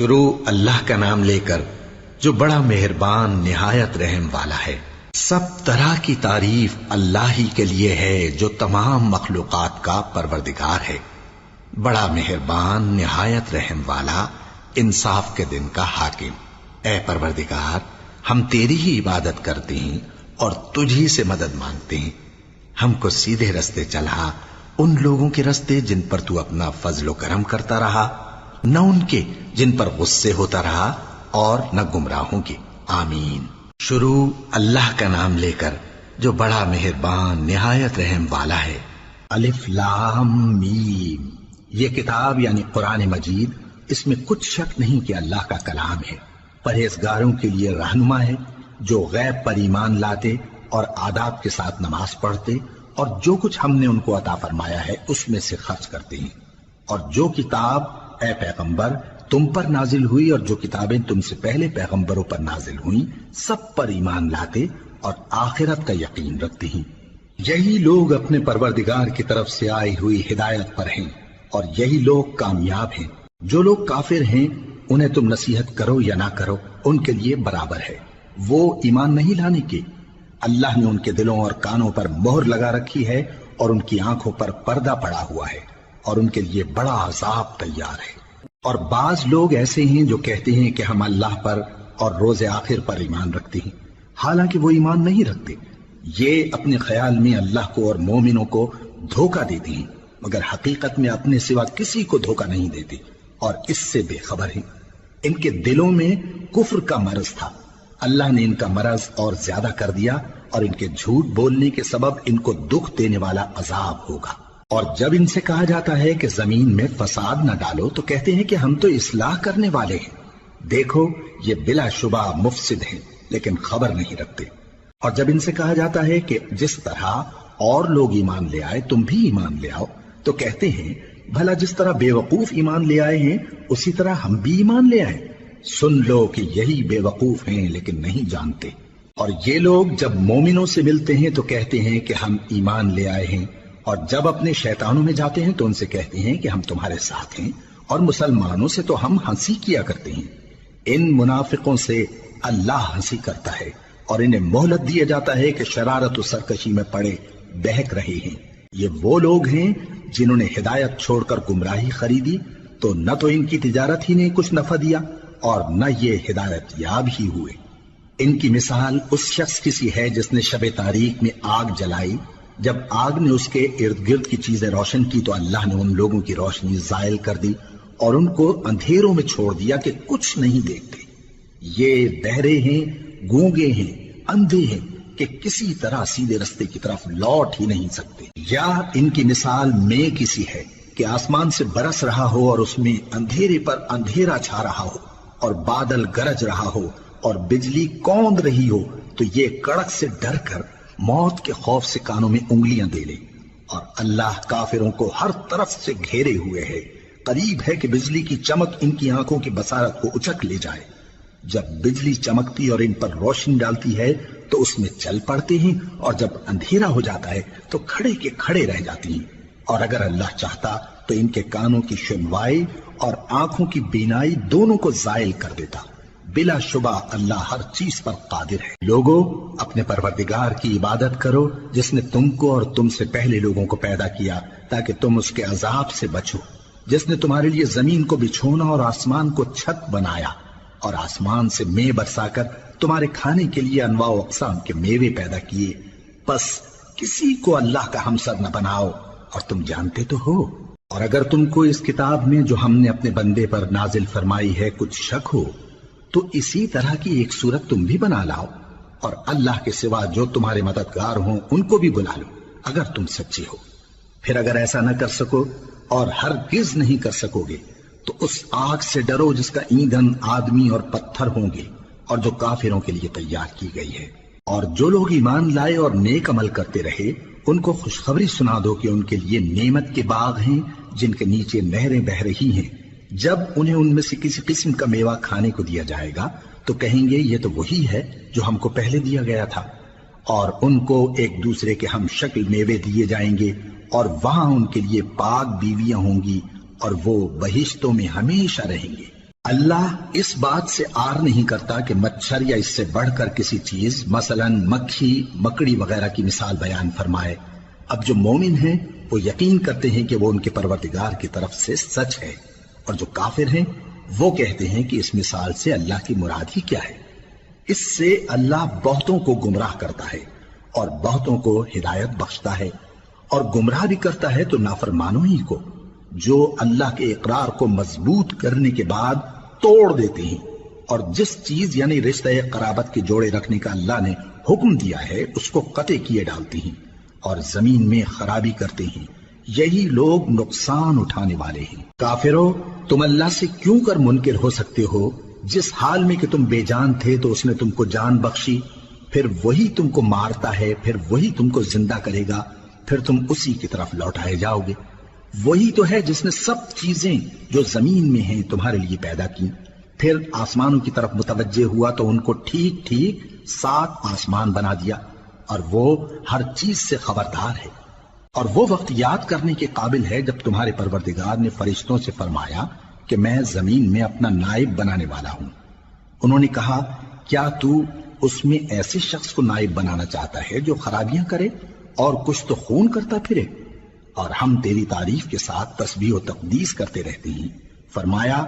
شروع اللہ کا نام لے کر جو بڑا مہربان نہایت رحم والا ہے۔ سب طرح کی تعریف اللہ ہی کے لیے ہے جو تمام مخلوقات کا پروردگار ہے، بڑا مہربان نہایت رحم والا، انصاف کے دن کا حاکم۔ اے پروردگار، ہم تیری ہی عبادت کرتے ہیں اور تجھ ہی سے مدد مانگتے ہیں۔ ہم کو سیدھے رستے چلا، ان لوگوں کے رستے جن پر تو اپنا فضل و کرم کرتا رہا، نہ ان کے جن پر غصے ہوتا رہا، اور نہ گمراہوں کے۔ آمین۔ شروع اللہ کا نام لے کر جو بڑا مہربان نہایت رحم والا ہے۔ الف لام میم۔ یہ کتاب یعنی قرآن مجید، اس میں کچھ شک نہیں کہ اللہ کا کلام ہے، پرہیزگاروں کے لیے رہنما ہے، جو غیب پر ایمان لاتے اور آداب کے ساتھ نماز پڑھتے اور جو کچھ ہم نے ان کو عطا فرمایا ہے اس میں سے خرچ کرتے ہیں، اور جو کتاب اے پیغمبر تم پر نازل ہوئی اور جو کتابیں تم سے پہلے پیغمبروں پر نازل ہوئیں سب پر ایمان لاتے اور آخرت کا یقین رکھتے ہیں۔ یہی لوگ اپنے پروردگار کی طرف سے آئی ہوئی ہدایت پر ہیں اور یہی لوگ کامیاب ہیں۔ جو لوگ کافر ہیں انہیں تم نصیحت کرو یا نہ کرو ان کے لیے برابر ہے، وہ ایمان نہیں لانے کے۔ اللہ نے ان کے دلوں اور کانوں پر مہر لگا رکھی ہے اور ان کی آنکھوں پر پردہ پڑا ہوا ہے اور ان کے لیے بڑا عذاب تیار ہے۔ اور بعض لوگ ایسے ہیں جو کہتے ہیں کہ ہم اللہ پر اور روز آخر پر ایمان رکھتے ہیں، حالانکہ وہ ایمان نہیں رکھتے۔ یہ اپنے خیال میں اللہ کو اور مومنوں کو دھوکہ دیتے ہیں، مگر حقیقت میں اپنے سوا کسی کو دھوکہ نہیں دیتے اور اس سے بے خبر ہیں۔ ان کے دلوں میں کفر کا مرض تھا، اللہ نے ان کا مرض اور زیادہ کر دیا اور ان کے جھوٹ بولنے کے سبب ان کو دکھ دینے والا عذاب ہوگا۔ اور جب ان سے کہا جاتا ہے کہ زمین میں فساد نہ ڈالو تو کہتے ہیں کہ ہم تو اصلاح کرنے والے ہیں۔ دیکھو یہ بلا شبہ مفسد ہیں لیکن خبر نہیں رکھتے۔ اور جب ان سے کہا جاتا ہے کہ جس طرح اور لوگ ایمان لے آئے تم بھی ایمان لے آؤ تو کہتے ہیں بھلا جس طرح بے وقوف ایمان لے آئے ہیں اسی طرح ہم بھی ایمان لے آئیں۔ سن لو کہ یہی بے وقوف ہیں لیکن نہیں جانتے۔ اور یہ لوگ جب مومنوں سے ملتے ہیں تو کہتے ہیں کہ ہم ایمان لے آئے ہیں، اور جب اپنے شیطانوں میں جاتے ہیں تو ان سے کہتے ہیں کہ ہم تمہارے ساتھ ہیں، اور مسلمانوں سے تو ہم ہنسی کیا کرتے ہیں۔ ان منافقوں سے اللہ ہنسی کرتا ہے اور انہیں مہلت دیا جاتا ہے کہ شرارت و سرکشی میں پڑے بہک رہے ہیں۔ یہ وہ لوگ ہیں جنہوں نے ہدایت چھوڑ کر گمراہی خریدی، تو نہ تو ان کی تجارت ہی نے کچھ نفع دیا اور نہ یہ ہدایت یاب ہی ہوئے۔ ان کی مثال اس شخص کی سی ہے جس نے شب تاریک میں آگ جلائی، جب آگ نے اس کے ارد گرد کی چیزیں روشن کی تو اللہ نے ان لوگوں کی روشنی زائل کر دی اور ان کو اندھیروں میں چھوڑ دیا کہ کچھ نہیں دیکھتے۔ یہ بہرے ہیں، گونگے ہیں، اندھے ہیں کہ کسی طرح سیدھے رستے کی طرف لوٹ ہی نہیں سکتے۔ یا ان کی مثال میں کسی ہے کہ آسمان سے برس رہا ہو اور اس میں اندھیرے پر اندھیرا چھا رہا ہو اور بادل گرج رہا ہو اور بجلی کوند رہی ہو، تو یہ کڑک سے ڈر کر موت کے خوف سے کانوں میں انگلیاں دے لے۔ اور اللہ کافروں کو ہر طرف سے گھیرے ہوئے ہے، قریب ہے کہ بجلی کی چمک ان کی آنکھوں کی بصارت کو اچک لے جائے۔ جب بجلی چمکتی اور ان پر روشنی ڈالتی ہے تو اس میں چل پڑتے ہیں، اور جب اندھیرا ہو جاتا ہے تو کھڑے کے کھڑے رہ جاتی ہیں۔ اور اگر اللہ چاہتا تو ان کے کانوں کی سنوائی اور آنکھوں کی بینائی دونوں کو زائل کر دیتا۔ بلا شبہ اللہ ہر چیز پر قادر ہے۔ لوگو اپنے پروردگار کی عبادت کرو جس نے تم کو اور تم سے پہلے لوگوں کو پیدا کیا تاکہ تم اس کے عذاب سے بچو، جس نے تمہارے لیے زمین کو بچھونا اور آسمان کو چھت بنایا، اور آسمان سے مے برسا کر تمہارے کھانے کے لیے انواع و اقسام کے میوے پیدا کیے۔ پس کسی کو اللہ کا ہمسر نہ بناؤ، اور تم جانتے تو ہو۔ اور اگر تم کو اس کتاب میں جو ہم نے اپنے بندے پر نازل فرمائی ہے کچھ شک ہو تو اسی طرح کی ایک صورت تم بھی بنا لاؤ، اور اللہ کے سوا جو تمہارے مددگار ہوں ان کو بھی بلا لو اگر تم سچے ہو۔ پھر اگر ایسا نہ کر سکو اور ہرگز نہیں کر سکو گے تو اس آگ سے ڈرو جس کا ایندھن آدمی اور پتھر ہوں گے اور جو کافروں کے لیے تیار کی گئی ہے۔ اور جو لوگ ایمان لائے اور نیک عمل کرتے رہے ان کو خوشخبری سنا دو کہ ان کے لیے نعمت کے باغ ہیں جن کے نیچے نہریں بہہ رہی ہیں۔ جب انہیں ان میں سے کسی قسم کا میوہ کھانے کو دیا جائے گا تو کہیں گے یہ تو وہی ہے جو ہم کو پہلے دیا گیا تھا، اور ان کو ایک دوسرے کے ہم شکل میوے دیے جائیں گے، اور وہاں ان کے لیے پاک بیویاں ہوں گی اور وہ بہشتوں میں ہمیشہ رہیں گے۔ اللہ اس بات سے آر نہیں کرتا کہ مچھر یا اس سے بڑھ کر کسی چیز مثلاً مکھی مکڑی وغیرہ کی مثال بیان فرمائے۔ اب جو مومن ہیں وہ یقین کرتے ہیں کہ وہ ان کے پروردگار کی طرف سے سچ ہے، اور جو کافر ہیں وہ کہتے ہیں کہ اس مثال سے اللہ کی مراد ہی کیا ہے۔ اس سے اللہ بہتوں کو گمراہ کرتا ہے اور بہتوں کو ہدایت بخشتا ہے، اور گمراہ بھی کرتا ہے تو نافرمانوں ہی کو، جو اللہ کے اقرار کو مضبوط کرنے کے بعد توڑ دیتے ہیں، اور جس چیز یعنی رشتہ قرابت کے جوڑے رکھنے کا اللہ نے حکم دیا ہے اس کو قطع کیے ڈالتے ہیں اور زمین میں خرابی کرتے ہیں۔ یہی لوگ نقصان اٹھانے والے ہیں۔ کافرو، تم اللہ سے کیوں کر منکر ہو سکتے ہو؟ جس حال میں کہ تم بے جان تھے تو اس نے تم کو جان بخشی، پھر وہی تم کو مارتا ہے، پھر وہی تم کو زندہ کرے گا، پھر تم اسی کی طرف لوٹائے جاؤ گے۔ وہی تو ہے جس نے سب چیزیں جو زمین میں ہیں تمہارے لیے پیدا کی، پھر آسمانوں کی طرف متوجہ ہوا تو ان کو ٹھیک ٹھیک 7 آسمان بنا دیا، اور وہ ہر چیز سے خبردار ہے۔ اور وہ وقت یاد کرنے کے قابل ہے جب تمہارے پروردگار نے فرشتوں سے فرمایا کہ میں زمین میں اپنا نائب بنانے والا ہوں۔ انہوں نے کہا، کیا تو اس میں ایسے شخص کو نائب بنانا چاہتا ہے جو خرابیاں کرے اور کچھ تو خون کرتا پھرے؟ اور ہم تیری تعریف کے ساتھ تسبیح و تقدیس کرتے رہتے ہیں۔ فرمایا،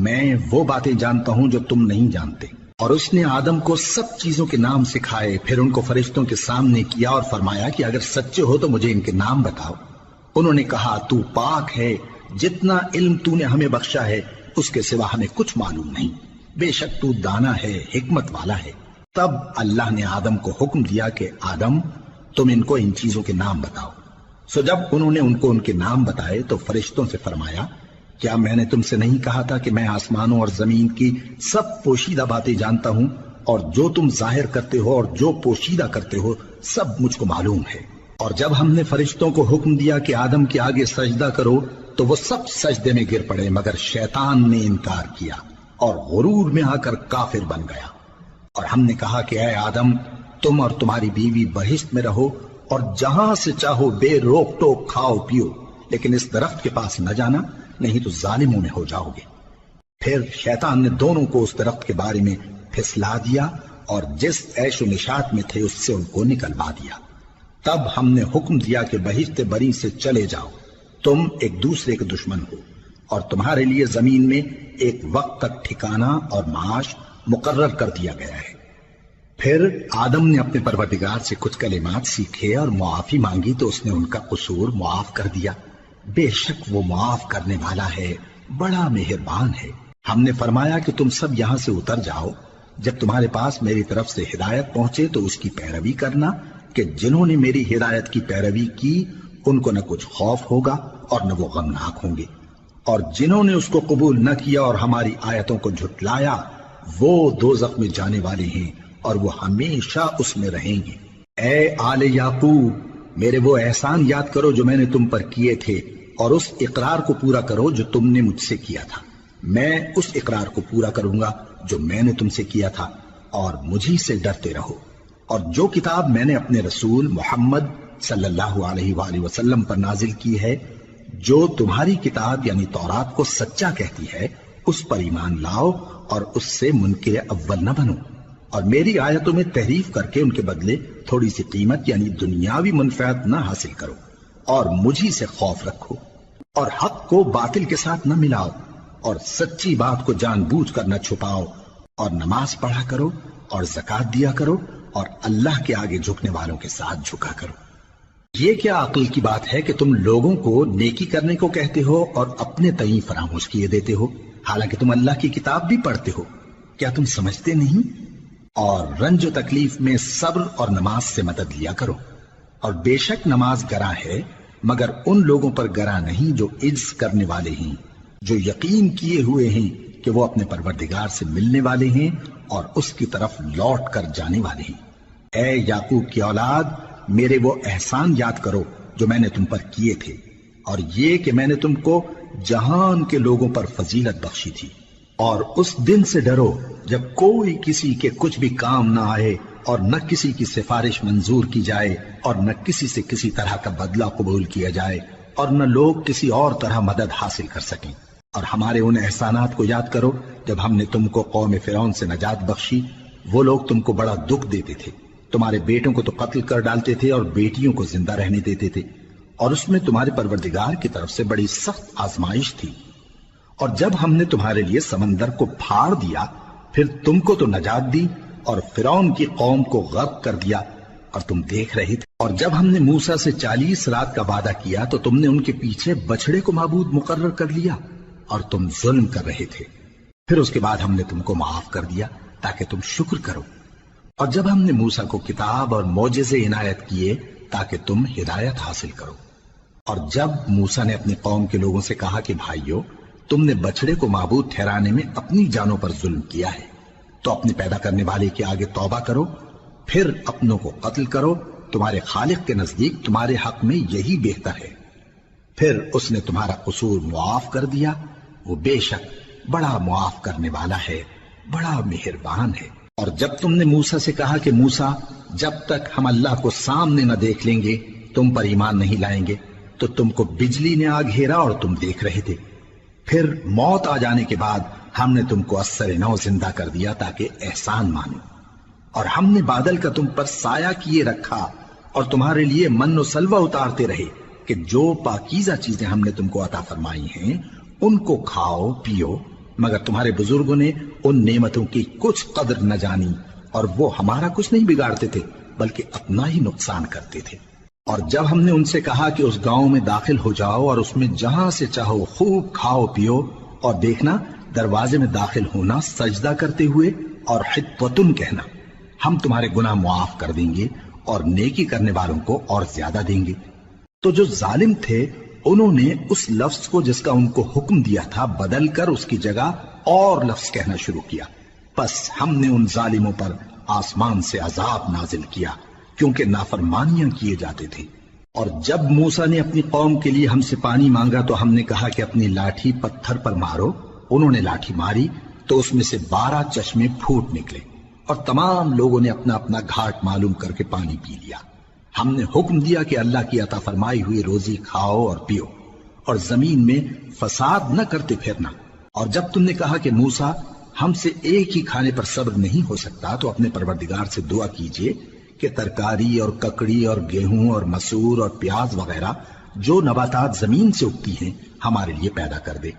میں وہ باتیں جانتا ہوں جو تم نہیں جانتے۔ اور اس نے آدم کو سب چیزوں کے نام سکھائے، پھر ان کو فرشتوں کے سامنے کیا اور فرمایا کہ اگر سچے ہو تو مجھے ان کے نام بتاؤ۔ انہوں نے کہا، تو پاک ہے، جتنا علم تو نے ہمیں بخشا ہے اس کے سوا ہمیں کچھ معلوم نہیں، بے شک تو دانا ہے، حکمت والا ہے۔ تب اللہ نے آدم کو حکم دیا کہ آدم، تم ان کو ان چیزوں کے نام بتاؤ۔ سو جب انہوں نے ان کو ان کے نام بتائے تو فرشتوں سے فرمایا، کیا میں نے تم سے نہیں کہا تھا کہ میں آسمانوں اور زمین کی سب پوشیدہ باتیں جانتا ہوں، اور جو تم ظاہر کرتے ہو اور جو پوشیدہ کرتے ہو سب مجھ کو معلوم ہے۔ اور جب ہم نے فرشتوں کو حکم دیا کہ آدم کے آگے سجدہ کرو تو وہ سب سجدے میں گر پڑے مگر شیطان نے انکار کیا اور غرور میں آ کر کافر بن گیا۔ اور ہم نے کہا کہ اے آدم، تم اور تمہاری بیوی بہشت میں رہو اور جہاں سے چاہو بے روک ٹوک کھاؤ پیو، لیکن اس درخت کے پاس نہ جانا، نہیں تو ظالموں میں ہو جاؤ گے۔ پھر شیطان نے دونوں کو اس درخت کے بارے میں پھسلا دیا اور جس عیش و نشاط میں تھے اس سے ان کو نکلوا دیا۔ تب ہم نے حکم دیا کہ بہشت بری سے چلے جاؤ، تم ایک دوسرے کے دشمن ہو، اور تمہارے لیے زمین میں ایک وقت تک ٹھکانہ اور معاش مقرر کر دیا گیا ہے۔ پھر آدم نے اپنے پروردگار سے کچھ کلمات سیکھے اور معافی مانگی تو اس نے ان کا قصور معاف کر دیا۔ بے شک وہ معاف کرنے والا ہے، بڑا مہربان ہے۔ ہم نے فرمایا کہ تم سب یہاں سے اتر جاؤ، جب تمہارے پاس میری طرف سے ہدایت پہنچے تو اس کی پیروی کرنا، کہ جنہوں نے میری ہدایت کی پیروی کی ان کو نہ کچھ خوف ہوگا اور نہ وہ غمناک ہوں گے، اور جنہوں نے اس کو قبول نہ کیا اور ہماری آیتوں کو جھٹلایا وہ دوزخ میں جانے والے ہیں اور وہ ہمیشہ اس میں رہیں گے۔ اے آل یعقوب، میرے وہ احسان یاد کرو جو میں نے تم پر کیے تھے، اور اس اقرار کو پورا کرو جو تم نے مجھ سے کیا تھا۔ میں اس اقرار کو پورا کروں گا جو میں نے تم سے کیا تھا، اور مجھی سے ڈرتے رہو۔ اور جو کتاب میں نے اپنے رسول محمد صلی اللہ علیہ وآلہ وسلم پر نازل کی ہے، جو تمہاری کتاب یعنی تورات کو سچا کہتی ہے، اس پر ایمان لاؤ اور اس سے منکر اول نہ بنو، اور میری آیتوں میں تحریف کر کے ان کے بدلے تھوڑی سی قیمت یعنی دنیاوی منفعت نہ حاصل کرو، اور مجھی سے خوف رکھو، اور حق کو باطل کے ساتھ نہ ملاؤ، اور سچی بات کو جان بوجھ کر نہ چھپاؤ، اور نماز پڑھا کرو اور زکوٰۃ دیا کرو، اور اللہ کے آگے جھکنے والوں کے ساتھ جھکا کرو۔ یہ کیا عقل کی بات ہے کہ تم لوگوں کو نیکی کرنے کو کہتے ہو اور اپنے تئیں فراموش کیے دیتے ہو، حالانکہ تم اللہ کی کتاب بھی پڑھتے ہو؟ کیا تم سمجھتے نہیں؟ اور رنج و تکلیف میں صبر اور نماز سے مدد لیا کرو، اور بے شک نماز گراں ہے مگر ان لوگوں پر گراں نہیں جو عجز کرنے والے ہیں، جو یقین کیے ہوئے ہیں کہ وہ اپنے پروردگار سے ملنے والے ہیں اور اس کی طرف لوٹ کر جانے والے ہیں۔ اے یعقوب کی اولاد، میرے وہ احسان یاد کرو جو میں نے تم پر کیے تھے، اور یہ کہ میں نے تم کو جہان کے لوگوں پر فضیلت بخشی تھی۔ اور اس دن سے ڈرو جب کوئی کسی کے کچھ بھی کام نہ آئے، اور نہ کسی کی سفارش منظور کی جائے، اور نہ کسی سے کسی طرح کا بدلہ قبول کیا جائے، اور نہ لوگ کسی اور طرح مدد حاصل کر سکیں۔ اور ہمارے ان احسانات کو یاد کرو جب ہم نے تم کو قوم فرعون سے نجات بخشی، وہ لوگ تم کو بڑا دکھ دیتے تھے، تمہارے بیٹوں کو تو قتل کر ڈالتے تھے اور بیٹیوں کو زندہ رہنے دیتے تھے، اور اس میں تمہارے پروردگار کی طرف سے بڑی سخت آزمائش تھی۔ اور جب ہم نے تمہارے لیے سمندر کو پھاڑ دیا، پھر تم کو تو نجات دی اور فرعون کی قوم کو غرق کر دیا، اور تم دیکھ رہے تھے۔ اور جب ہم نے موسیٰ سے 40 رات کا وعدہ کیا تو تم نے ان کے پیچھے بچڑے کو معبود مقرر کر لیا اور تم ظلم کر رہے تھے۔ پھر اس کے بعد ہم نے تم کو معاف کر دیا تاکہ تم شکر کرو۔ اور جب ہم نے موسیٰ کو کتاب اور معجزے عنایت کیے تاکہ تم ہدایت حاصل کرو۔ اور جب موسیٰ نے اپنی قوم کے لوگوں سے کہا کہ بھائیو، تم نے بچڑے کو معبود ٹھہرانے میں اپنی جانوں پر ظلم کیا ہے، تو اپنے پیدا کرنے والے کے آگے توبہ کرو، پھر اپنوں کو قتل کرو، تمہارے خالق کے نزدیک تمہارے حق میں یہی بہتر ہے۔ پھر اس نے تمہارا قصور معاف کر دیا، وہ بے شک بڑا معاف کرنے والا ہے، بڑا مہربان ہے۔ اور جب تم نے موسیٰ سے کہا کہ موسیٰ، جب تک ہم اللہ کو سامنے نہ دیکھ لیں گے تم پر ایمان نہیں لائیں گے، تو تم کو بجلی نے آ گھیرا اور تم دیکھ رہے تھے۔ پھر موت آ جانے کے بعد ہم نے تم کو اثر نو زندہ کر دیا تاکہ احسان مانو۔ اور ہم نے بادل کا تم پر سایہ کیے رکھا اور تمہارے لیے من و سلوہ اتارتے رہے کہ جو پاکیزہ چیزیں ہم نے تم کو عطا فرمائی ہیں ان کو کھاؤ پیو، مگر تمہارے بزرگوں نے ان نعمتوں کی کچھ قدر نہ جانی، اور وہ ہمارا کچھ نہیں بگاڑتے تھے بلکہ اپنا ہی نقصان کرتے تھے۔ اور جب ہم نے ان سے کہا کہ اس گاؤں میں داخل ہو جاؤ اور اس میں جہاں سے چاہو خوب کھاؤ پیو، اور دیکھنا دروازے میں داخل ہونا سجدہ کرتے ہوئے اور حطوتن کہنا، ہم تمہارے گناہ معاف کر دیں گے اور نیکی کرنے والوں کو اور زیادہ دیں گے۔ تو جو ظالم تھے انہوں نے اس لفظ کو جس کا ان کو حکم دیا تھا بدل کر اس کی جگہ اور لفظ کہنا شروع کیا، پس ہم نے ان ظالموں پر آسمان سے عذاب نازل کیا کیونکہ نافرمانیاں کیے جاتے تھے۔ اور جب موسیٰ نے اپنی قوم کے لیے ہم سے پانی مانگا تو ہم نے کہا کہ اپنی لاٹھی پتھر پر مارو۔ انہوں نے لاٹھی ماری تو اس میں سے 12 چشمے پھوٹ نکلے اور تمام لوگوں نے اپنا اپنا گھاٹ معلوم کر کے پانی پی لیا۔ ہم نے حکم دیا کہ اللہ کی عطا فرمائی ہوئی روزی کھاؤ اور پیو اور زمین میں فساد نہ کرتے پھرنا۔ اور جب تم نے کہا کہ موسیٰ ہم سے ایک ہی کھانے پر صبر نہیں ہو سکتا تو اپنے پروردگار سے دعا کیجئے کہ ترکاری اور ککڑی اور گیہوں اور مسور اور پیاز وغیرہ جو نباتات زمین سے اگتی ہیں ہمارے لیے پیدا کر دے۔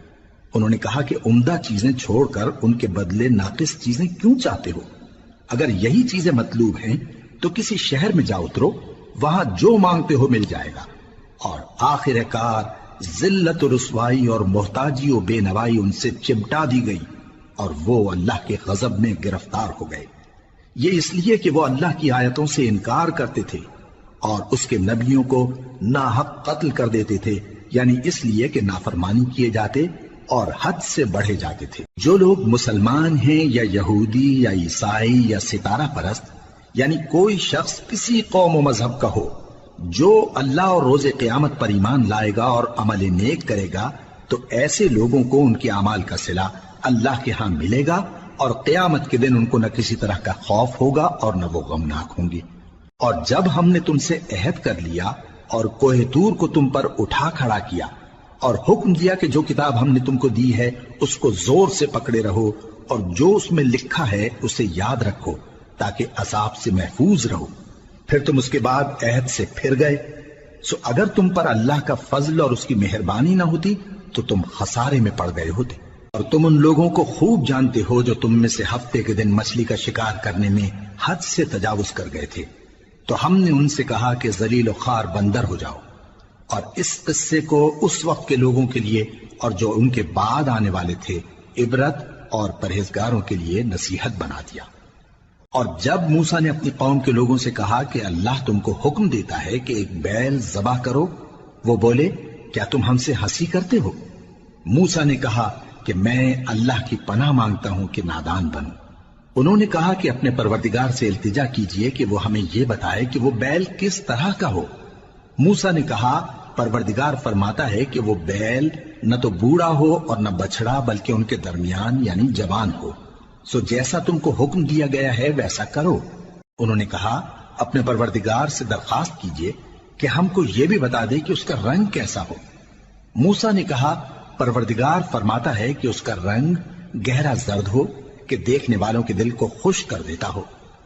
انہوں نے کہا کہ عمدہ چیزیں چھوڑ کر ان کے بدلے ناقص چیزیں کیوں چاہتے ہو؟ اگر یہی چیزیں مطلوب ہیں تو کسی شہر میں جا اترو، وہاں جو مانگتے ہو مل جائے گا۔ اور آخر کار ذلت و رسوائی اور محتاجی و بے نوائی ان سے چمٹا دی گئی اور وہ اللہ کے غضب میں گرفتار ہو گئے، یہ اس لیے کہ وہ اللہ کی آیتوں سے انکار کرتے تھے اور اس کے نبیوں کو ناحق قتل کر دیتے تھے، یعنی اس لیے کہ نافرمانی کیے جاتے اور حد سے بڑھے جاتے تھے۔ جو لوگ مسلمان ہیں یا یہودی یا عیسائی یا ستارہ پرست، یعنی کوئی شخص کسی قوم و مذہب کا ہو، جو اللہ اور روز قیامت پر ایمان لائے گا اور عمل نیک کرے گا تو ایسے لوگوں کو ان کے اعمال کا صلہ اللہ کے ہاں ملے گا، اور قیامت کے دن ان کو نہ کسی طرح کا خوف ہوگا اور نہ وہ غمناک ہوں گے۔ اور جب ہم نے تم سے عہد کر لیا اور کوہ طور کو تم پر اٹھا کھڑا کیا اور حکم دیا کہ جو کتاب ہم نے تم کو دی ہے اس کو زور سے پکڑے رہو اور جو اس میں لکھا ہے اسے یاد رکھو تاکہ عذاب سے محفوظ رہو، پھر تم اس کے بعد عہد سے پھر گئے، سو اگر تم پر اللہ کا فضل اور اس کی مہربانی نہ ہوتی تو تم خسارے میں پڑ گئے ہوتے۔ اور تم ان لوگوں کو خوب جانتے ہو جو تم میں سے ہفتے کے دن مچھلی کا شکار کرنے میں حد سے تجاوز کر گئے تھے، تو ہم نے ان سے کہا کہ ذلیل و خوار بندر ہو جاؤ، اور اس قصے کو اس وقت کے لوگوں کے لیے اور جو ان کے بعد آنے والے تھے عبرت اور پرہیزگاروں کے لیے نصیحت بنا دیا۔ اور جب موسیٰ نے اپنی قوم کے لوگوں سے کہا کہ اللہ تم کو حکم دیتا ہے کہ ایک بیل ذبح کرو، وہ بولے کیا تم ہم سے ہنسی کرتے ہو؟ موسیٰ نے کہا کہ میں اللہ کی پناہ مانگتا ہوں کہ نادان بنوں۔ انہوں نے کہا کہ اپنے پروردگار سے التجا کیجئے کہ وہ ہمیں یہ بتائے کہ وہ بیل کس طرح کا ہو۔ موسیٰ نے کہا پروردگار فرماتا ہے کہ وہ بیل نہ تو بوڑھا ہو اور نہ بچڑا بلکہ ان کے درمیان یعنی جوان ہو، سو جیسا تم کو حکم دیا گیا ہے ویسا کرو۔ انہوں نے کہا اپنے پروردگار سے درخواست کیجئے کہ ہم کو یہ بھی بتا دے کہ اس کا رنگ کیسا ہو۔ موسیٰ نے کہا پروردگار فرماتا ہے کہ اس کا رنگ گہرا زرد ہو کہ دیکھنے والوں کے دل کو خوش کر دیتا ہو۔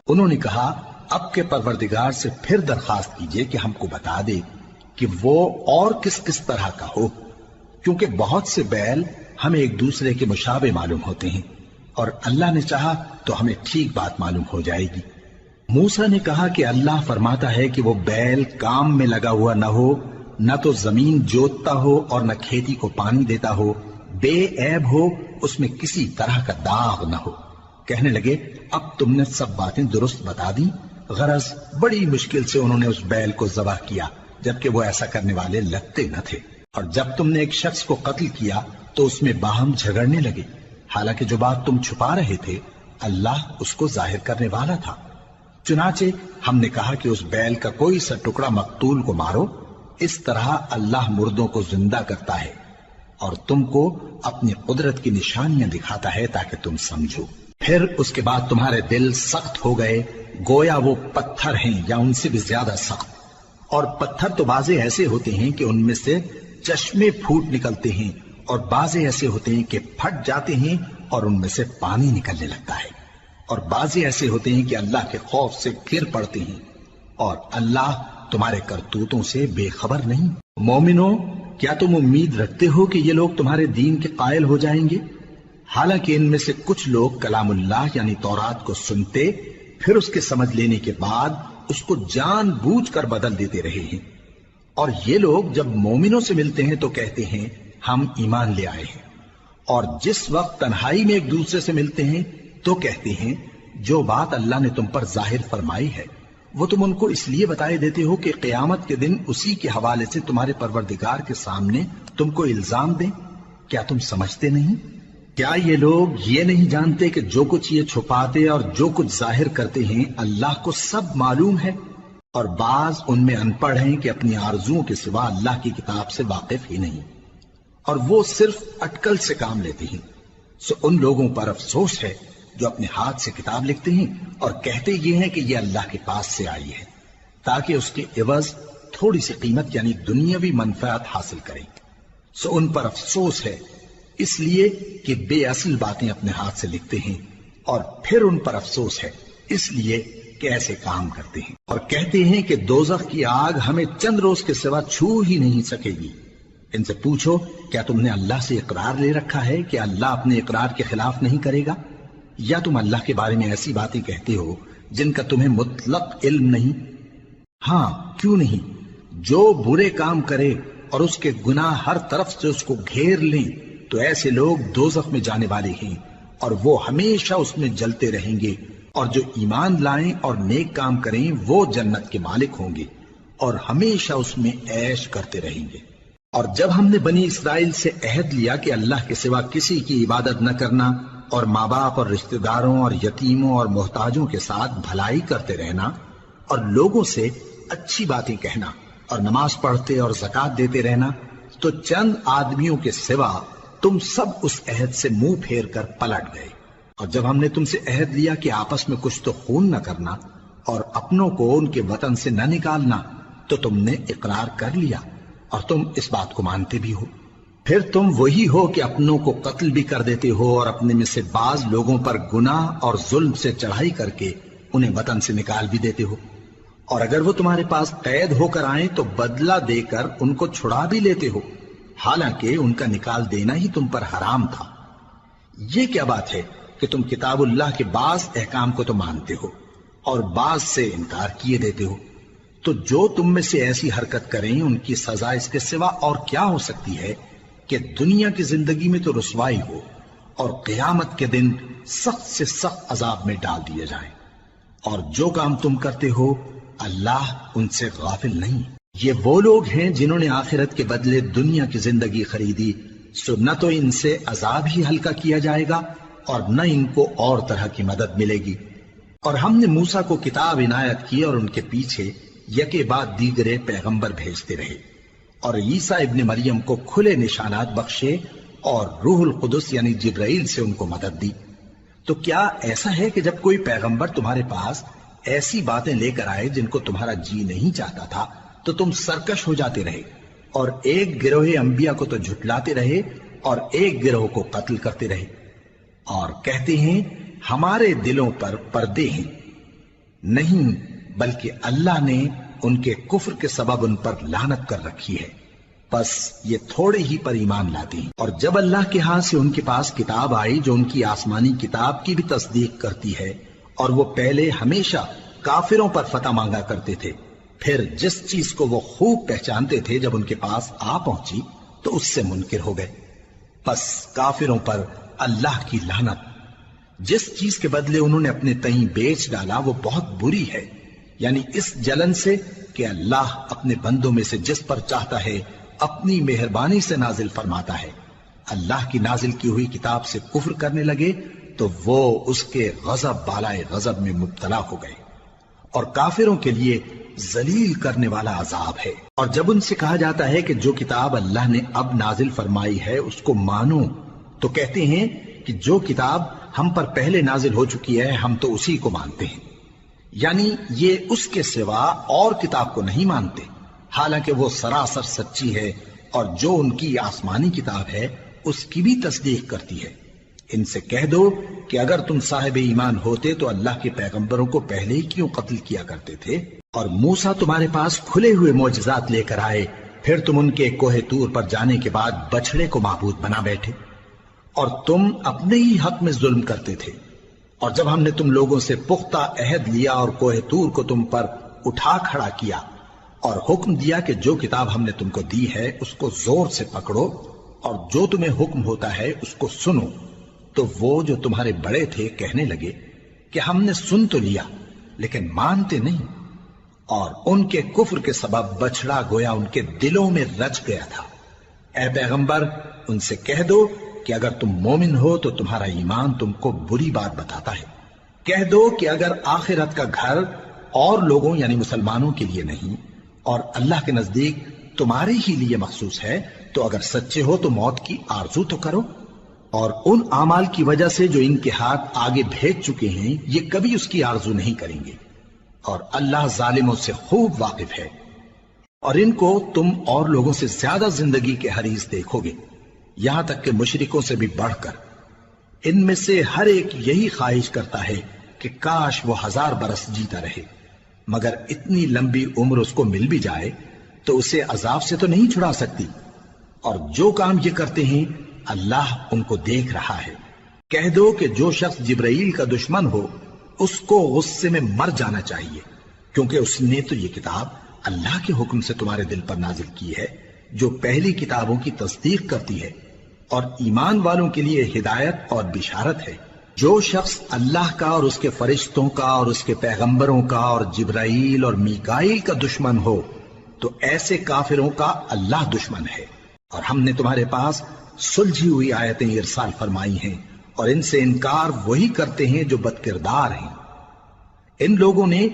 انہوں نے کہا اب کے پروردگار سے پھر درخواست کیجئے کہ ہم کو بتا دے کہ وہ اور کس کس طرح کا ہو، کیونکہ بہت سے بیل ہمیں ایک دوسرے کے مشابہ معلوم ہوتے ہیں، اور اللہ نے چاہا تو ہمیں ٹھیک بات معلوم ہو جائے گی۔ موسیٰ نے کہا کہ اللہ فرماتا ہے کہ وہ بیل کام میں لگا ہوا نہ ہو، نہ تو زمین جوتتا ہو اور نہ کھیتی کو پانی دیتا ہو، بے عیب ہو، اس میں کسی طرح کا داغ نہ ہو۔ کہنے لگے اب تم نے سب باتیں درست بتا دی۔ غرض بڑی مشکل سے انہوں نے اس بیل کو ذبح کیا، جبکہ وہ ایسا کرنے والے لگتے نہ تھے۔ اور جب تم نے ایک شخص کو قتل کیا تو اس میں باہم جھگڑنے لگے، حالانکہ جو بات تم چھپا رہے تھے اللہ اس کو ظاہر کرنے والا تھا۔ چنانچہ ہم نے کہا کہ اس بیل کا کوئی سا ٹکڑا مقتول کو مارو، اس طرح اللہ مردوں کو زندہ کرتا ہے اور تم کو اپنی قدرت کی نشانیاں دکھاتا ہے تاکہ تم سمجھو۔ پھر اس کے بعد تمہارے دل سخت ہو گئے گویا وہ پتھر ہیں یا ان سے بھی زیادہ سخت، اور پتھر تو بعضے ایسے ہوتے ہیں کہ ان میں سے چشمے پھوٹ نکلتے ہیں، اور بعضے ایسے ہوتے ہیں کہ پھٹ جاتے ہیں اور ان میں سے پانی نکلنے لگتا ہے، اور بعضے ایسے ہوتے ہیں کہ اللہ کے خوف سے گر پڑتے ہیں، اور اللہ تمہارے کرتوتوں سے بے خبر نہیں۔ مومنو، کیا تم امید رکھتے ہو کہ یہ لوگ تمہارے دین کے قائل ہو جائیں گے؟ حالانکہ ان میں سے کچھ لوگ کلام اللہ یعنی تورات کو سنتے پھر اس کے سمجھ لینے کے بعد اس کو جان بوجھ کر بدل دیتے رہے ہیں، اور یہ لوگ جب مومنوں سے ملتے ہیں تو کہتے ہیں ہم ایمان لے آئے ہیں، اور جس وقت تنہائی میں ایک دوسرے سے ملتے ہیں تو کہتے ہیں جو بات اللہ نے تم پر ظاہر فرمائی ہے وہ تم ان کو اس لیے بتائے دیتے ہو کہ قیامت کے دن اسی کے حوالے سے تمہارے پروردگار کے سامنے تم کو الزام دیں۔ کیا تم سمجھتے نہیں؟ کیا یہ لوگ یہ نہیں جانتے کہ جو کچھ یہ چھپاتے اور جو کچھ ظاہر کرتے ہیں اللہ کو سب معلوم ہے؟ اور بعض ان میں ان پڑھ ہیں کہ اپنی آرزوؤں کے سوا اللہ کی کتاب سے واقف ہی نہیں، اور وہ صرف اٹکل سے کام لیتے ہیں۔ سو ان لوگوں پر افسوس ہے جو اپنے ہاتھ سے کتاب لکھتے ہیں اور کہتے یہ ہیں کہ یہ اللہ کے پاس سے آئی ہے تاکہ اس کے عوض تھوڑی سی قیمت یعنی دنیاوی منفعت حاصل کریں۔ سو ان پر افسوس ہے اس لیے کہ بے اصل باتیں اپنے ہاتھ سے لکھتے ہیں، اور پھر ان پر افسوس ہے اس لیے کہ ایسے کام کرتے ہیں، اور کہتے ہیں کہ دوزخ کی آگ ہمیں چند روز کے سوا چھو ہی نہیں سکے گی۔ ان سے پوچھو کیا تم نے اللہ سے اقرار لے رکھا ہے کہ اللہ اپنے اقرار کے خلاف نہیں کرے گا، یا تم اللہ کے بارے میں ایسی باتیں کہتے ہو جن کا تمہیں مطلق علم نہیں؟ ہاں کیوں نہیں، جو برے کام کرے اور اس کے گناہ ہر طرف سے اس کو گھیر لیں تو ایسے لوگ دوزخ میں جانے والے ہیں، اور وہ ہمیشہ اس میں جلتے رہیں گے، اور جو ایمان لائیں اور نیک کام کریں وہ جنت کے مالک ہوں گے اور ہمیشہ اس میں عیش کرتے رہیں گے۔ اور جب ہم نے بنی اسرائیل سے عہد لیا کہ اللہ کے سوا کسی کی عبادت نہ کرنا، اور ماں باپ اور رشتہ داروں اور یتیموں اور محتاجوں کے ساتھ بھلائی کرتے رہنا، اور لوگوں سے اچھی باتیں کہنا، اور نماز پڑھتے اور زکوٰۃ دیتے رہنا، تو چند آدمیوں کے سوا تم سب اس عہد سے منہ پھیر کر پلٹ گئے۔ اور جب ہم نے تم سے عہد لیا کہ آپس میں کچھ تو خون نہ کرنا اور اپنوں کو ان کے وطن سے نہ نکالنا، تو تم نے اقرار کر لیا اور تم اس بات کو مانتے بھی ہو۔ پھر تم وہی ہو کہ اپنوں کو قتل بھی کر دیتے ہو اور اپنے میں سے بعض لوگوں پر گناہ اور ظلم سے چڑھائی کر کے انہیں وطن سے نکال بھی دیتے ہو، اور اگر وہ تمہارے پاس قید ہو کر آئیں تو بدلہ دے کر ان کو چھڑا بھی لیتے ہو، حالانکہ ان کا نکال دینا ہی تم پر حرام تھا۔ یہ کیا بات ہے کہ تم کتاب اللہ کے بعض احکام کو تو مانتے ہو اور بعض سے انکار کیے دیتے ہو؟ تو جو تم میں سے ایسی حرکت کریں ان کی سزا اس کے سوا اور کیا ہو سکتی ہے کہ دنیا کی زندگی میں تو رسوائی ہو اور قیامت کے دن سخت سے سخت عذاب میں ڈال دیے جائیں۔ اور جو کام تم کرتے ہو اللہ ان سے غافل نہیں۔ یہ وہ لوگ ہیں جنہوں نے آخرت کے بدلے دنیا کی زندگی خریدی، سو نہ تو ان سے عذاب ہی ہلکا کیا جائے گا اور نہ ان کو اور طرح کی مدد ملے گی۔ اور ہم نے موسیٰ کو کتاب عنایت کی اور ان کے پیچھے یکے بعد دیگرے پیغمبر بھیجتے رہے، اور عیسیٰ ابن مریم کو کھلے نشانات بخشے اور روح القدس یعنی جبرائیل سے ان کو مدد دی۔ تو کیا ایسا ہے کہ جب کوئی پیغمبر تمہارے پاس ایسی باتیں لے کر آئے جن کو تمہارا جی نہیں چاہتا تھا تو تم سرکش ہو جاتے رہے، اور ایک گروہ انبیاء کو تو جھٹلاتے رہے اور ایک گروہ کو قتل کرتے رہے؟ اور کہتے ہیں ہمارے دلوں پر پردے ہیں، نہیں بلکہ اللہ نے ان کے کفر کے سبب ان پر لعنت کر رکھی ہے، بس یہ تھوڑے ہی پر ایمان لاتے ہیں۔ اور جب اللہ کے ہاں سے ان کے پاس کتاب آئی جو ان کی آسمانی کتاب کی بھی تصدیق کرتی ہے، اور وہ پہلے ہمیشہ کافروں پر فتح مانگا کرتے تھے، پھر جس چیز کو وہ خوب پہچانتے تھے جب ان کے پاس آ پہنچی تو اس سے منکر ہو گئے، بس کافروں پر اللہ کی لعنت۔ جس چیز کے بدلے انہوں نے اپنے تئیں بیچ ڈالا وہ بہت بری ہے، یعنی اس جلن سے کہ اللہ اپنے بندوں میں سے جس پر چاہتا ہے اپنی مہربانی سے نازل فرماتا ہے۔ اللہ کی نازل کی ہوئی کتاب سے کفر کرنے لگے تو وہ اس کے غضب بالائے غضب میں مبتلا ہو گئے، اور کافروں کے لیے ذلیل کرنے والا عذاب ہے۔ اور جب ان سے کہا جاتا ہے کہ جو کتاب اللہ نے اب نازل فرمائی ہے اس کو مانو، تو کہتے ہیں کہ جو کتاب ہم پر پہلے نازل ہو چکی ہے ہم تو اسی کو مانتے ہیں، یعنی یہ اس کے سوا اور کتاب کو نہیں مانتے، حالانکہ وہ سراسر سچی ہے، اور جو ان کی آسمانی کتاب ہے اس کی بھی تصدیق کرتی ہے۔ ان سے کہہ دو کہ اگر تم صاحب ایمان ہوتے تو اللہ کے پیغمبروں کو پہلے ہی کیوں قتل کیا کرتے تھے؟ اور موسیٰ تمہارے پاس کھلے ہوئے معجزات لے کر آئے، پھر تم ان کے کوہ طور پر جانے کے بعد بچڑے کو معبود بنا بیٹھے، اور تم اپنے ہی حق میں ظلم کرتے تھے۔ اور جب ہم نے تم لوگوں سے پختہ عہد لیا اور کوہ طور کو تم پر اٹھا کھڑا کیا اور حکم دیا کہ جو کتاب ہم نے تم کو دی ہے اس کو زور سے پکڑو اور جو تمہیں حکم ہوتا ہے اس کو سنو، تو وہ جو تمہارے بڑے تھے کہنے لگے کہ ہم نے سن تو لیا لیکن مانتے نہیں، اور ان کے کفر کے سبب بچڑا گویا ان کے دلوں میں رچ گیا تھا۔ اے پیغمبر ان سے کہہ دو کہ اگر تم مومن ہو تو تمہارا ایمان تم کو بری بات بتاتا ہے۔ کہہ دو کہ اگر آخرت کا گھر اور لوگوں یعنی مسلمانوں کے لیے نہیں اور اللہ کے نزدیک تمہارے ہی لیے مخصوص ہے تو اگر سچے ہو تو موت کی آرزو تو کرو، اور ان اعمال کی وجہ سے جو ان کے ہاتھ آگے بھیج چکے ہیں یہ کبھی اس کی آرزو نہیں کریں گے، اور اللہ ظالموں سے خوب واقف ہے۔ اور ان کو تم اور لوگوں سے زیادہ زندگی کے حریص دیکھو گے، یہاں تک کہ مشرکوں سے بھی بڑھ کر۔ ان میں سے ہر ایک یہی خواہش کرتا ہے کہ کاش وہ 1000 برس جیتا رہے، مگر اتنی لمبی عمر اس کو مل بھی جائے تو اسے عذاب سے تو نہیں چھڑا سکتی، اور جو کام یہ کرتے ہیں اللہ ان کو دیکھ رہا ہے۔ کہہ دو کہ جو شخص جبرائیل کا دشمن ہو اس کو غصے میں مر جانا چاہیے، کیونکہ اس نے تو یہ کتاب اللہ کے حکم سے تمہارے دل پر نازل کی ہے جو پہلی کتابوں کی تصدیق کرتی ہے، اور ایمان والوں کے لیے ہدایت اور بشارت ہے۔ جو شخص اللہ کا اور اس کے فرشتوں کا اور اس کے پیغمبروں کا اور جبرائیل اور میکائیل کا دشمن ہو تو ایسے کافروں کا اللہ دشمن ہے۔ اور ہم نے تمہارے پاس سلجھی ہوئی آیتیں ارسال فرمائی ہیں، اور ان سے انکار وہی کرتے ہیں جو بد کردار ہیں۔ ان لوگوں نے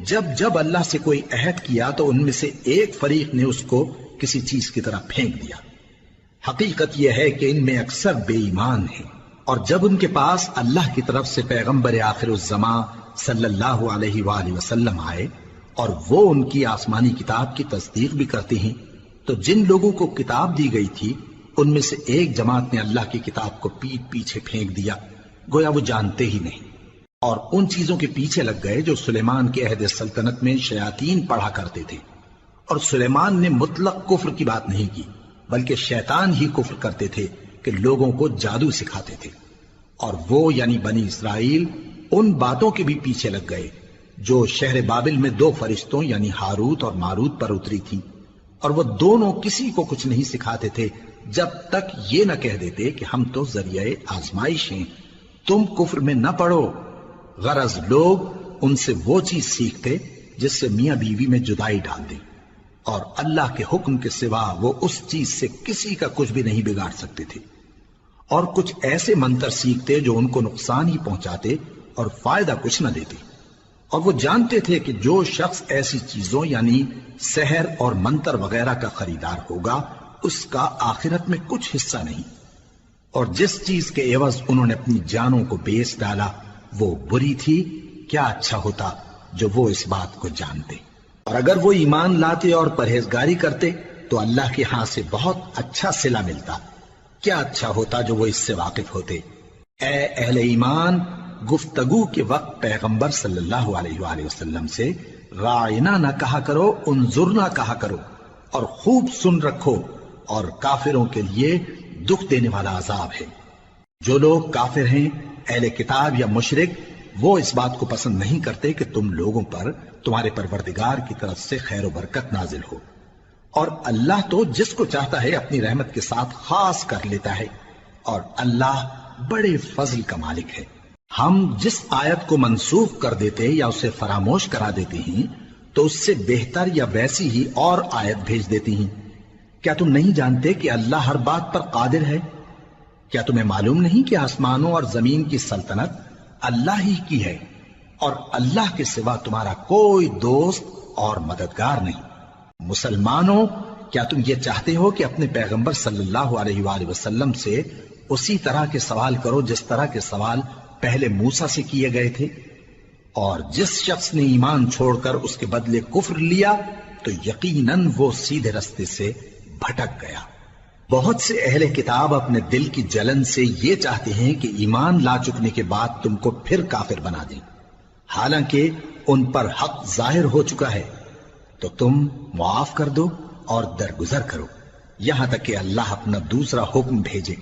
جب جب اللہ سے کوئی عہد کیا تو ان میں سے ایک فریق نے اس کو کسی چیز کی طرح پھینک دیا۔ حقیقت یہ ہے کہ ان میں اکثر بے ایمان ہیں، اور جب ان کے پاس اللہ کی طرف سے پیغمبر آخر الزماں صلی اللہ علیہ وآلہ وسلم آئے اور وہ ان کی آسمانی کتاب کی تصدیق بھی کرتے ہیں، تو جن لوگوں کو کتاب دی گئی تھی ان میں سے ایک جماعت نے اللہ کی کتاب کو پیٹ پیچھے پھینک دیا، گویا وہ جانتے ہی نہیں، اور ان چیزوں کے پیچھے لگ گئے جو سلیمان کے عہد سلطنت میں شیاطین پڑھا کرتے تھے۔ اور سلیمان نے مطلق کفر کی بات نہیں کی، بلکہ شیطان ہی کفر کرتے تھے کہ لوگوں کو جادو سکھاتے تھے، اور وہ یعنی بنی اسرائیل ان باتوں کے بھی پیچھے لگ گئے جو شہر بابل میں 2 فرشتوں یعنی ہاروت اور ماروت پر اتری تھی، اور وہ دونوں کسی کو کچھ نہیں سکھاتے تھے جب تک یہ نہ کہہ دیتے کہ ہم تو ذریعہ آزمائش ہیں، تم کفر میں نہ پڑو۔ غرض لوگ ان سے وہ چیز سیکھتے جس سے میاں بیوی میں جدائی ڈال دیں، اور اللہ کے حکم کے سوا وہ اس چیز سے کسی کا کچھ بھی نہیں بگاڑ سکتے تھے، اور کچھ ایسے منتر سیکھتے جو ان کو نقصان ہی پہنچاتے اور فائدہ کچھ نہ دیتے، اور وہ جانتے تھے کہ جو شخص ایسی چیزوں یعنی سحر اور منتر وغیرہ کا خریدار ہوگا اس کا آخرت میں کچھ حصہ نہیں، اور جس چیز کے عوض انہوں نے اپنی جانوں کو بیچ ڈالا وہ بری تھی، کیا اچھا ہوتا جو وہ اس بات کو جانتے۔ اور اگر وہ ایمان لاتے اور پرہیزگاری کرتے تو اللہ کے ہاں سے بہت اچھا صلہ ملتا، کیا اچھا ہوتا جو وہ اس سے واقف ہوتے۔ اے اہل ایمان، گفتگو کے وقت پیغمبر صلی اللہ علیہ وآلہ وسلم سے رائنا نہ کہا کرو، انظرنا کہا کرو، اور خوب سن رکھو، اور کافروں کے لیے دکھ دینے والا عذاب ہے۔ جو لوگ کافر ہیں، اہل کتاب یا مشرک، وہ اس بات کو پسند نہیں کرتے کہ تم لوگوں پر تمہارے پروردگار کی طرف سے خیر و برکت نازل ہو، اور اللہ تو جس کو چاہتا ہے اپنی رحمت کے ساتھ خاص کر لیتا ہے، اور اللہ بڑے فضل کا مالک ہے۔ ہم جس آیت کو منسوخ کر دیتے یا اسے فراموش کرا دیتے ہیں تو اس سے بہتر یا ویسی ہی اور آیت بھیج دیتی ہیں۔ کیا تم نہیں جانتے کہ اللہ ہر بات پر قادر ہے؟ کیا تمہیں معلوم نہیں کہ آسمانوں اور زمین کی سلطنت اللہ ہی کی ہے، اور اللہ کے سوا تمہارا کوئی دوست اور مددگار نہیں؟ مسلمانوں، کیا تم یہ چاہتے ہو کہ اپنے پیغمبر صلی اللہ علیہ وآلہ وسلم سے اسی طرح کے سوال کرو جس طرح کے سوال پہلے موسیٰ سے کیے گئے تھے؟ اور جس شخص نے ایمان چھوڑ کر اس کے بدلے کفر لیا تو یقیناً وہ سیدھے رستے سے بھٹک گیا۔ بہت سے اہل کتاب اپنے دل کی جلن سے یہ چاہتے ہیں کہ ایمان لا چکنے کے بعد تم کو پھر کافر بنا دیں، حالانکہ ان پر حق ظاہر ہو چکا ہے۔ تو تم معاف کر دو اور درگزر کرو یہاں تک کہ اللہ اپنا دوسرا حکم بھیجے۔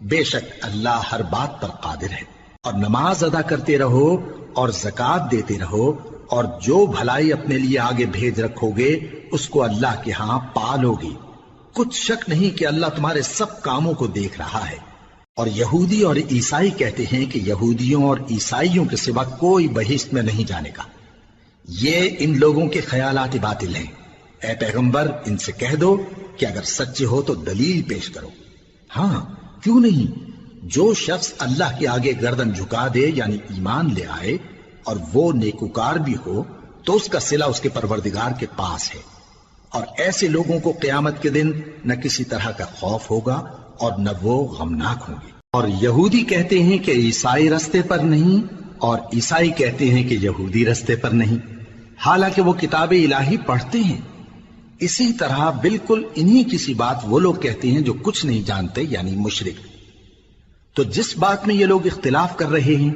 بے شک اللہ ہر بات پر قادر ہے۔ اور نماز ادا کرتے رہو اور زکوٰۃ دیتے رہو، اور جو بھلائی اپنے لیے آگے بھیج رکھو گے اس کو اللہ کے ہاں پالو گے۔ کچھ شک نہیں کہ اللہ تمہارے سب کاموں کو دیکھ رہا ہے۔ اور یہودی اور عیسائی کہتے ہیں کہ یہودیوں اور عیسائیوں کے سوا کوئی بہشت میں نہیں جانے گا۔ یہ ان لوگوں کے خیالات باطل ہیں۔ اے پیغمبر، ان سے کہہ دو کہ اگر سچے ہو تو دلیل پیش کرو۔ ہاں، کیوں نہیں؟ جو شخص اللہ کے آگے گردن جھکا دے یعنی ایمان لے آئے اور وہ نیکوکار بھی ہو تو اس کا صلہ اس کے پروردگار کے پاس ہے، اور ایسے لوگوں کو قیامت کے دن نہ کسی طرح کا خوف ہوگا اور نہ وہ غمناک ہوں گے۔ اور یہودی کہتے ہیں کہ عیسائی رستے پر نہیں، اور عیسائی کہتے ہیں کہ یہودی رستے پر نہیں، حالانکہ وہ کتاب الہی پڑھتے ہیں۔ اسی طرح بالکل انہی کسی بات وہ لوگ کہتے ہیں جو کچھ نہیں جانتے یعنی مشرک۔ تو جس بات میں یہ لوگ اختلاف کر رہے ہیں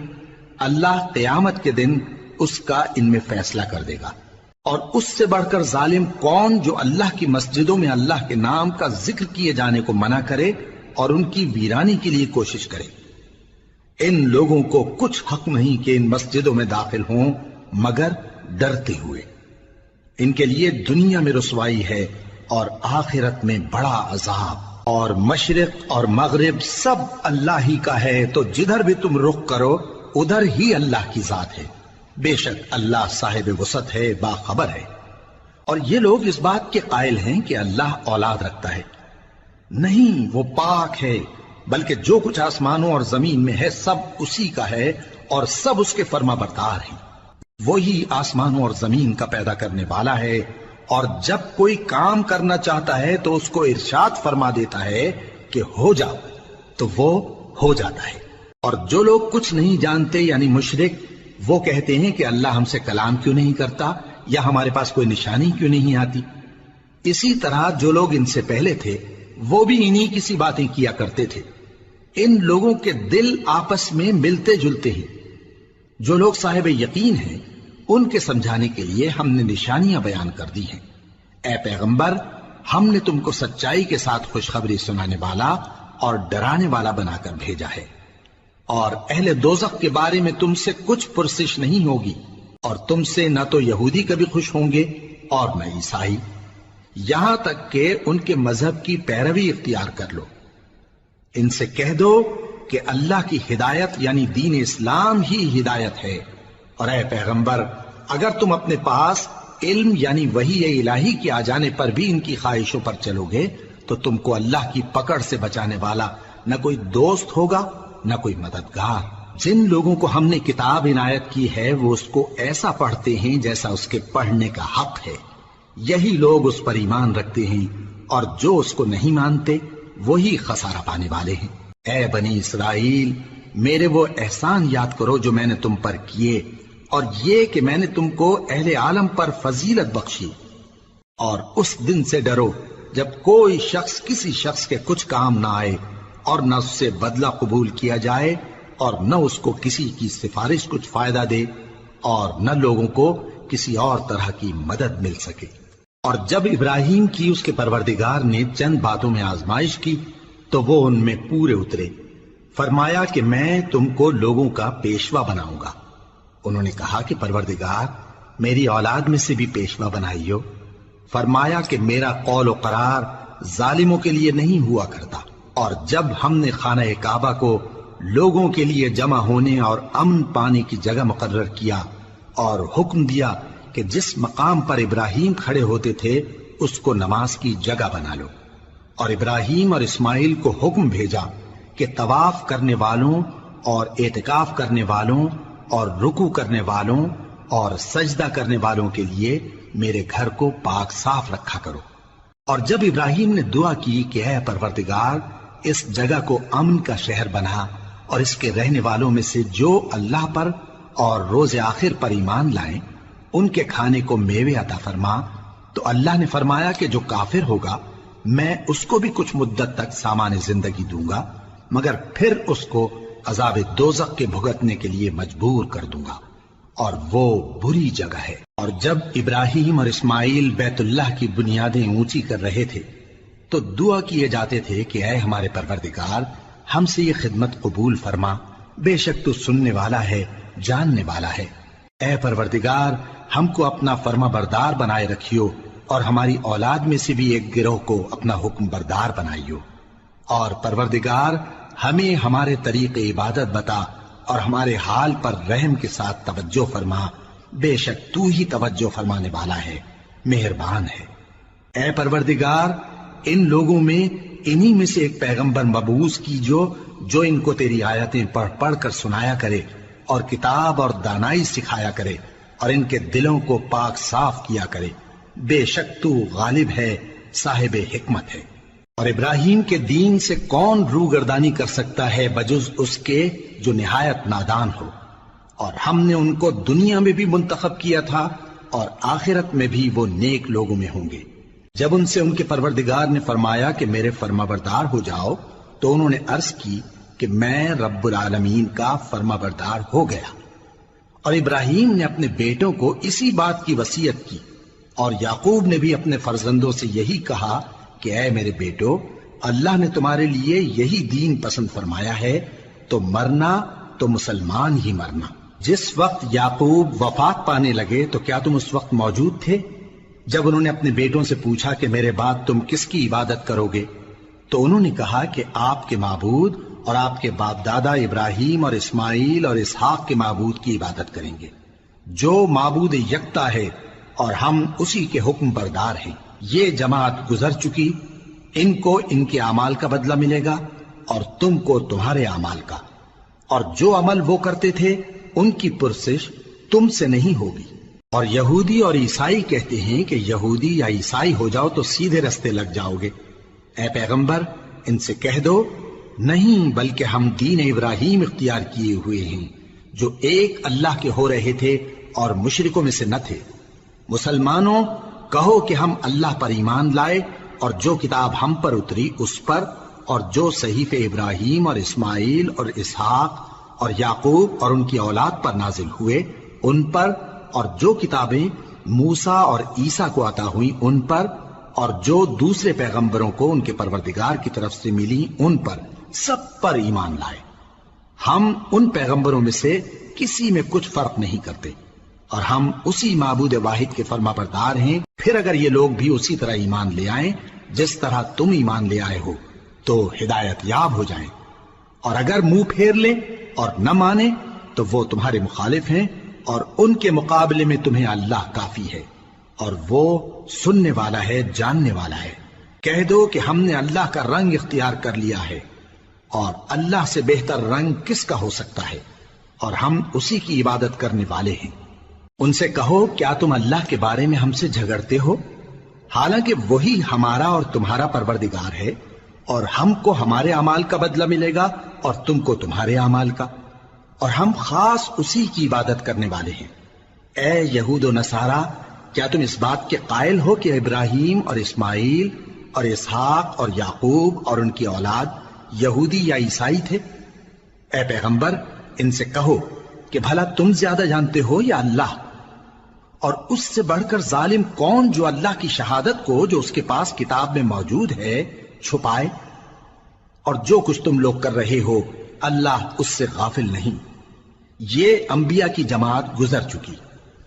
اللہ قیامت کے دن اس کا ان میں فیصلہ کر دے گا۔ اور اس سے بڑھ کر ظالم کون جو اللہ کی مسجدوں میں اللہ کے نام کا ذکر کیے جانے کو منع کرے اور ان کی ویرانی کے لیے کوشش کرے۔ ان لوگوں کو کچھ حق نہیں کہ ان مسجدوں میں داخل ہوں مگر ڈرتے ہوئے۔ ان کے لیے دنیا میں رسوائی ہے اور آخرت میں بڑا عذاب۔ اور مشرق اور مغرب سب اللہ ہی کا ہے، تو جدھر بھی تم رخ کرو ادھر ہی اللہ کی ذات ہے۔ بے شک اللہ صاحب وسعت ہے، باخبر ہے۔ اور یہ لوگ اس بات کے قائل ہیں کہ اللہ اولاد رکھتا ہے۔ نہیں، وہ پاک ہے، بلکہ جو کچھ آسمانوں اور زمین میں ہے سب اسی کا ہے، اور سب اس کے فرما بردار ہیں۔ وہی آسمانوں اور زمین کا پیدا کرنے والا ہے، اور جب کوئی کام کرنا چاہتا ہے تو اس کو ارشاد فرما دیتا ہے کہ ہو جا، تو وہ ہو جاتا ہے۔ اور جو لوگ کچھ نہیں جانتے یعنی مشرک، وہ کہتے ہیں کہ اللہ ہم سے کلام کیوں نہیں کرتا، یا ہمارے پاس کوئی نشانی کیوں نہیں آتی۔ اسی طرح جو لوگ ان سے پہلے تھے وہ بھی انہی کسی باتیں کیا کرتے تھے۔ ان لوگوں کے دل آپس میں ملتے جلتے ہیں۔ جو لوگ صاحب یقین ہیں ان کے سمجھانے کے لیے ہم نے نشانیاں بیان کر دی ہیں۔ اے پیغمبر، ہم نے تم کو سچائی کے ساتھ خوشخبری سنانے والا اور ڈرانے والا بنا کر بھیجا ہے، اور اہل دوزخ کے بارے میں تم سے کچھ پرسش نہیں ہوگی، اور تم سے نہ تو یہودی کبھی خوش ہوں گے اور نہ عیسائی، یہاں تک کہ ان کے مذہب کی پیروی اختیار کر لو۔ ان سے کہہ دو کہ اللہ کی ہدایت یعنی دین اسلام ہی ہدایت ہے، اور اے پیغمبر اگر تم اپنے پاس علم یعنی وحی الہی کے آ جانے پر بھی ان کی خواہشوں پر چلو گے تو تم کو اللہ کی پکڑ سے بچانے والا نہ کوئی دوست ہوگا نہ کوئی مددگار۔ جن لوگوں کو ہم نے کتاب عنایت کی ہے وہ اس کو ایسا پڑھتے ہیں جیسا اس کے پڑھنے کا حق ہے، یہی لوگ اس پر ایمان رکھتے ہیں، اور جو اس کو نہیں مانتے وہی خسارہ پانے والے ہیں۔ اے بنی اسرائیل، میرے وہ احسان یاد کرو جو میں نے تم پر کیے، اور یہ کہ میں نے تم کو اہل عالم پر فضیلت بخشی، اور اس دن سے ڈرو جب کوئی شخص کسی شخص کے کچھ کام نہ آئے اور نہ اس سے بدلہ قبول کیا جائے، اور نہ اس کو کسی کی سفارش کچھ فائدہ دے اور نہ لوگوں کو کسی اور طرح کی مدد مل سکے۔ اور جب ابراہیم کی اس کے پروردگار نے چند باتوں میں آزمائش کی تو وہ ان میں پورے اترے۔ فرمایا کہ میں تم کو لوگوں کا پیشوا بناؤں گا۔ انہوں نے کہا کہ پروردگار میری اولاد میں سے بھی پیشوا بنائیو۔ فرمایا کہ میرا قول و قرار ظالموں کے لیے نہیں ہوا کرتا۔ اور جب ہم نے خانہ کعبہ کو لوگوں کے لیے جمع ہونے اور امن پانے کی جگہ مقرر کیا اور حکم دیا کہ جس مقام پر ابراہیم کھڑے ہوتے تھے اس کو نماز کی جگہ بنا لو، اور ابراہیم اور اسماعیل کو حکم بھیجا کہ طواف کرنے والوں اور اعتکاف کرنے والوں اور رکوع کرنے والوں اور سجدہ کرنے والوں کے لیے میرے گھر کو پاک صاف رکھا کرو۔ اور جب ابراہیم نے دعا کی کہ اے پروردگار اس جگہ کو امن کا شہر بنا اور اس کے رہنے والوں میں سے جو اللہ پر اور روز آخر پر ایمان لائیں ان کے کھانے کو میوے عطا فرما، تو اللہ نے فرمایا کہ جو کافر ہوگا میں اس کو بھی کچھ مدت تک سامان زندگی دوں گا، مگر پھر اس کو عذاب دوزخ کے بھگتنے کے لیے مجبور کر دوں گا، اور وہ بری جگہ ہے۔ اور جب ابراہیم اور اسماعیل بیت اللہ کی بنیادیں اونچی کر رہے تھے تو دعا کیے جاتے تھے کہ اے ہمارے پروردگار ہم سے یہ خدمت قبول فرما، بے شک تو سننے والا ہے، جاننے والا ہے۔ اے پروردگار ہم کو اپنا فرما بردار بنائے رکھیو، اور ہماری اولاد میں سے بھی ایک گروہ کو اپنا حکم بردار بنائیو، اور پروردگار ہمیں ہمارے طریق عبادت بتا اور ہمارے حال پر رحم کے ساتھ توجہ فرما، بے شک تو ہی توجہ فرمانے والا ہے، مہربان ہے۔ اے پروردگار ان لوگوں میں انہی میں سے ایک پیغمبر مبعوث کیجو جو ان کو تیری آیتیں پڑھ پڑھ کر سنایا کرے اور کتاب اور دانائی سکھایا کرے اور ان کے دلوں کو پاک صاف کیا کرے، بے شک تو غالب ہے، صاحب حکمت ہے۔ اور ابراہیم کے دین سے کون روگردانی کر سکتا ہے بجز اس کے جو نہایت نادان ہو، اور ہم نے ان کو دنیا میں بھی منتخب کیا تھا اور آخرت میں بھی وہ نیک لوگوں میں ہوں گے۔ جب ان سے ان کے پروردگار نے فرمایا کہ میرے فرما بردار ہو جاؤ تو انہوں نے عرض کی کہ میں رب العالمین کا فرما بردار ہو گیا۔ اور ابراہیم نے اپنے بیٹوں کو اسی بات کی وصیت کی، اور یعقوب نے بھی اپنے فرزندوں سے یہی کہا کہ اے میرے بیٹو اللہ نے تمہارے لیے یہی دین پسند فرمایا ہے، تو مرنا تو مسلمان ہی مرنا۔ جس وقت یعقوب وفات پانے لگے تو کیا تم اس وقت موجود تھے جب انہوں نے اپنے بیٹوں سے پوچھا کہ میرے بعد تم کس کی عبادت کرو گے؟ تو انہوں نے کہا کہ آپ کے معبود اور آپ کے باپ دادا ابراہیم اور اسماعیل اور اسحاق کے معبود کی عبادت کریں گے، جو معبود یکتا ہے اور ہم اسی کے حکم بردار ہیں۔ یہ جماعت گزر چکی، ان کو ان کے اعمال کا بدلہ ملے گا اور تم کو تمہارے اعمال کا، اور جو عمل وہ کرتے تھے ان کی پرسش تم سے نہیں ہوگی۔ اور یہودی اور عیسائی کہتے ہیں کہ یہودی یا عیسائی ہو جاؤ تو سیدھے رستے لگ جاؤ گے۔ اے پیغمبر ان سے کہہ دو نہیں، بلکہ ہم دین ابراہیم اختیار کیے ہوئے ہیں جو ایک اللہ کے ہو رہے تھے اور مشرکوں میں سے نہ تھے۔ مسلمانوں کہو کہ ہم اللہ پر ایمان لائے اور جو کتاب ہم پر اتری اس پر، اور جو صحیفے ابراہیم اور اسماعیل اور اسحاق اور یعقوب اور ان کی اولاد پر نازل ہوئے ان پر، اور جو کتابیں موسیٰ اور عیسیٰ کو عطا ہوئیں ان پر، اور جو دوسرے پیغمبروں کو ان کے پروردگار کی طرف سے ملی ان پر، سب پر ایمان لائے۔ ہم ان پیغمبروں میں سے کسی میں کچھ فرق نہیں کرتے، اور ہم اسی معبود واحد کے فرما بردار ہیں۔ پھر اگر یہ لوگ بھی اسی طرح ایمان لے آئیں جس طرح تم ایمان لے آئے ہو تو ہدایت یاب ہو جائیں، اور اگر منہ پھیر لیں اور نہ مانیں تو وہ تمہارے مخالف ہیں، اور ان کے مقابلے میں تمہیں اللہ کافی ہے، اور وہ سننے والا ہے، جاننے والا ہے۔ کہہ دو کہ ہم نے اللہ کا رنگ اختیار کر لیا ہے، اور اللہ سے بہتر رنگ کس کا ہو سکتا ہے، اور ہم اسی کی عبادت کرنے والے ہیں۔ ان سے کہو کیا تم اللہ کے بارے میں ہم سے جھگڑتے ہو، حالانکہ وہی ہمارا اور تمہارا پروردگار ہے، اور ہم کو ہمارے اعمال کا بدلہ ملے گا اور تم کو تمہارے اعمال کا، اور ہم خاص اسی کی عبادت کرنے والے ہیں۔ اے یہود و نصارا کیا تم اس بات کے قائل ہو کہ ابراہیم اور اسماعیل اور اسحاق اور یعقوب اور ان کی اولاد یہودی یا عیسائی تھے؟ اے پیغمبر ان سے کہو کہ بھلا تم زیادہ جانتے ہو یا اللہ؟ اور اس سے بڑھ کر ظالم کون جو اللہ کی شہادت کو جو اس کے پاس کتاب میں موجود ہے چھپائے؟ اور جو کچھ تم لوگ کر رہے ہو اللہ اس سے غافل نہیں۔ یہ انبیاء کی جماعت گزر چکی،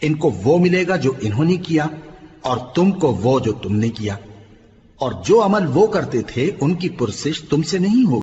ان کو وہ ملے گا جو انہوں نے کیا اور تم کو وہ جو تم نے کیا، اور جو عمل وہ کرتے تھے ان کی پرسش تم سے نہیں ہوگی۔